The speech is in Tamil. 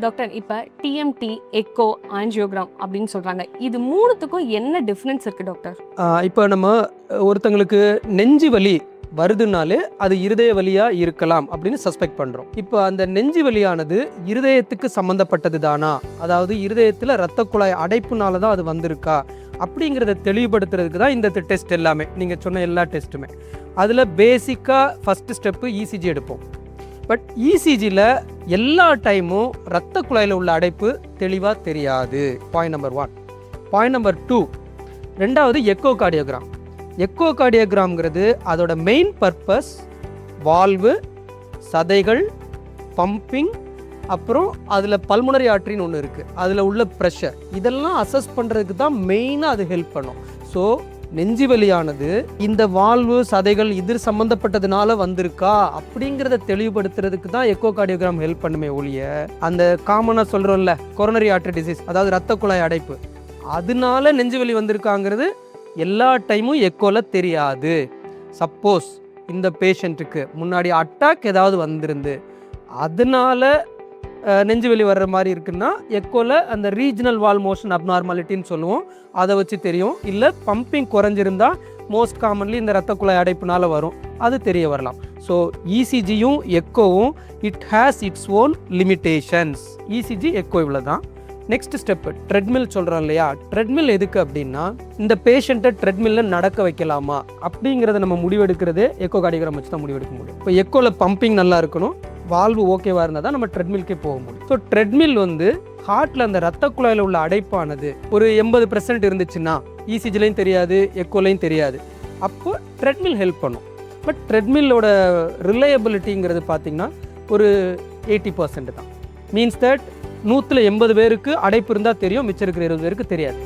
டாக்டர், இப்போ டிஎம்டி, எக்கோ, ஆஞ்சியோகிராம் அப்படின்னு சொல்கிறாங்க. இது மூணுத்துக்கும் என்ன டிஃப்ரென்ஸ் இருக்குது டாக்டர்? இப்போ நம்ம ஒருத்தங்களுக்கு நெஞ்சு வலி வருதுனாலே அது இருதய வலியாக இருக்கலாம் அப்படின்னு சஸ்பெக்ட் பண்ணுறோம். இப்போ அந்த நெஞ்சு வலியானது இருதயத்துக்கு சம்மந்தப்பட்டது தானா, அதாவது இருதயத்தில் இரத்த குழாய் அடைப்புனால தான் அது வந்திருக்கா அப்படிங்கிறத தெளிவுபடுத்துறதுக்கு தான் இந்த டெஸ்ட் எல்லாமே, நீங்கள் சொன்ன எல்லா டெஸ்ட்டுமே. அதில் பேசிக்காக ஃபஸ்ட்டு ஸ்டெப்பு இசிஜி எடுப்போம். பட் இசிஜியில் எல்லா டைமும் இரத்த குழாயில் உள்ள அடைப்பு தெளிவாக தெரியாது. Point number 1. பாயிண்ட் நம்பர் 2, ரெண்டாவது எக்கோ கார்டியோகிராம். எக்கோ கார்டியோகிராம்ங்கிறது அதோட மெயின் பர்பஸ் வால்வு, சதைகள், பம்பிங், அப்புறம் அதில் பல்முனரி ஆர்ட்ரின்னு ஒன்று இருக்குது, அதில் உள்ள ப்ரெஷர், இதெல்லாம் அசஸ் பண்ணுறதுக்கு தான் மெயினாக அது ஹெல்ப் பண்ணும். ஸோ நெஞ்சு வலியானது இந்த வால்வு, சதைகள் இது சம்மந்தப்பட்டதுனால வந்திருக்கா அப்படிங்கிறத தெளிவுபடுத்துறதுக்கு தான் எக்கோ கார்டியோகிராம் ஹெல்ப் பண்ணுமே ஒழிய, அந்த காமனாக சொல்கிறோம்ல கொரோனரி ஆர்டரி டிசீஸ், அதாவது இரத்த குழாய் அடைப்பு, அதனால நெஞ்சு வலி வந்திருக்காங்கிறது எல்லா டைமும் எக்கோவில் தெரியாது. சப்போஸ் இந்த பேஷண்ட்டுக்கு முன்னாடி அட்டாக் ஏதாவது வந்திருந்து அதனால நெஞ்சு வலி வர்ற மாதிரி இருக்குன்னா எக்கோவில் அந்த ரீஜனல் வால் மோஷன் அப்நார்மாலிட்டின்னு சொல்லுவோம், அதை வச்சு தெரியும். இல்லை பம்பிங் குறைஞ்சிருந்தா மோஸ்ட் காமன்லி இந்த இரத்த குழாய் அடைப்புனால வரும், அது தெரிய வரலாம். ஸோ இசிஜியும் எக்கோவும் it has its own limitations. ECG, echo இவ்வளோ தான். நெக்ஸ்ட் ஸ்டெப்பு ட்ரெட்மில் சொல்கிறோம் இல்லையா, ட்ரெட்மில் எதுக்கு அப்படின்னா இந்த பேஷண்ட்டை ட்ரெட்மில்லில் நடக்க வைக்கலாமா அப்படிங்கிறத நம்ம முடிவெடுக்கிறதே எக்கோ கார்டியோகிராம் வச்சு தான் முடிவெடுக்க முடியும். இப்போ எக்கோவில் பம்பிங் நல்லா இருக்கணும், வால்வு ஓகேவாக இருந்தால் தான் நம்ம ட்ரெட்மில்கே போக முடியும். ஸோ ட்ரெட்மில் ஹார்ட்டில் அந்த ரத்த குழாயில் உள்ள அடைப்பானது ஒரு 80% இருந்துச்சுன்னா இசிஜிலையும் தெரியாது, எக்கோலையும் தெரியாது, அப்போ ட்ரெட்மில் ஹெல்ப் பண்ணும். பட் ட்ரெட்மில்லோட ரிலையபிலிட்டிங்கிறது பார்த்திங்கன்னா ஒரு 80% தான். மீன்ஸ் தட் 180 பேருக்கு அடைப்பு இருந்தால் தெரியும், மிச்சம் இருக்கிற 20 பேருக்கு தெரியாது.